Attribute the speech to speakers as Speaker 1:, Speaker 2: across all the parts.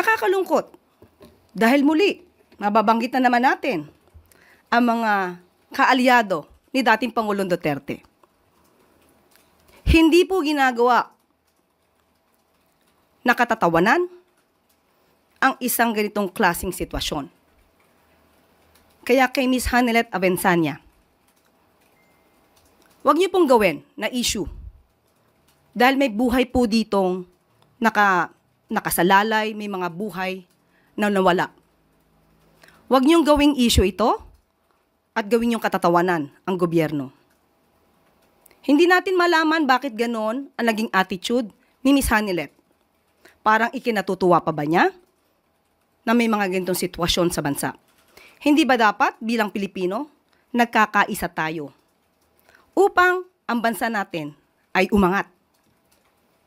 Speaker 1: Nakakalungkot dahil muli, mababanggit na naman natin ang mga kaalyado ni dating Pangulong Duterte. Hindi po ginagawa na katatawanan ang isang ganitong klaseng sitwasyon. Kaya kay Ms. Hanilet Abenzaña, huwag niyo pong gawin na issue dahil may buhay po ditong nakasalalay, may mga buhay na nawala. Huwag niyong gawing issue ito at gawin niyong katatawanan ang gobyerno. Hindi natin malaman bakit ganon ang naging attitude ni Ms. Hanilet. Parang ikinatutuwa pa ba niya na may mga ganitong sitwasyon sa bansa? Hindi ba dapat bilang Pilipino, nagkakaisa tayo upang ang bansa natin ay umangat?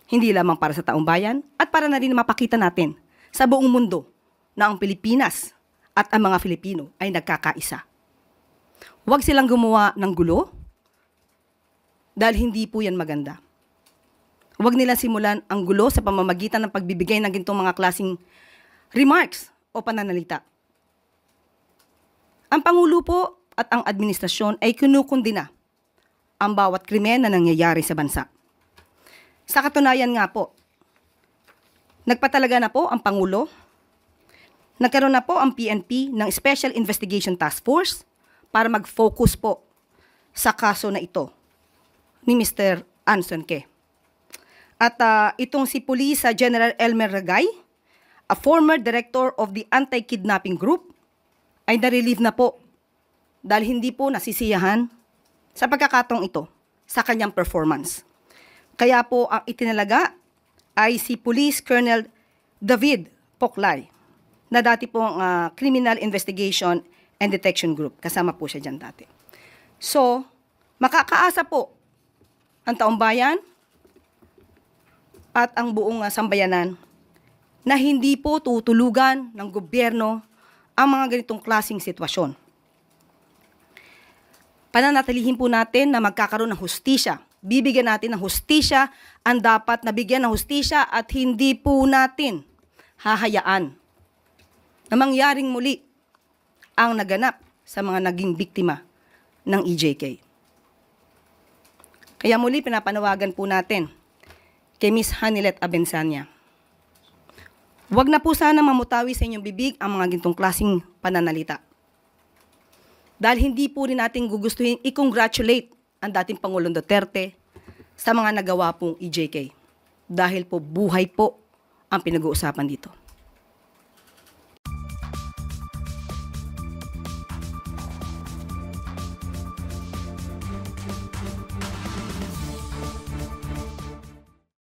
Speaker 1: Hindi lamang para sa taong bayan at para na rin mapakita natin sa buong mundo na ang Pilipinas at ang mga Filipino ay nagkakaisa. Huwag silang gumawa ng gulo dahil hindi po yan maganda. Huwag nilang simulan ang gulo sa pamamagitan ng pagbibigay ng ganitong mga klaseng remarks o pananalita. Ang Pangulo po at ang administrasyon ay kinukundina ang bawat krimen na nangyayari sa bansa. Sa katunayan nga po, nagpatalaga na po ang Pangulo, nagkaroon na po ang PNP ng Special Investigation Task Force para mag-focus po sa kaso na ito ni Mr. Anson Ke. At itong si Police General Elmer Ragay, a former director of the Anti-Kidnapping Group, ay na-relieve na po dahil hindi po nasisiyahan sa pagkakataong ito sa kanyang performance. Kaya po ang itinalaga ay si Police Colonel David Poclay na dati pong Criminal Investigation and Detection Group. Kasama po siya dyan dati. So, makakaasa po ang taong bayan at ang buong sambayanan na hindi po tutulugan ng gobyerno ang mga ganitong klaseng sitwasyon. Pananatilihin po natin na magkakaroon ng hustisya. Bibigyan natin ng hustisya ang dapat nabigyan ng hustisya at hindi po natin hahayaan na mangyaring muli ang naganap sa mga naging biktima ng EJK. Kaya muli pinapanawagan po natin kay Ms. Hanilet Abenzaña. Huwag na po sana mamutawi sa inyong bibig ang mga gintong klaseng pananalita. Dahil hindi po rin natin gugustuhin i-congratulate ang dating Pangulong Duterte sa mga nagawa pong EJK. Dahil po buhay po ang pinag-uusapan dito.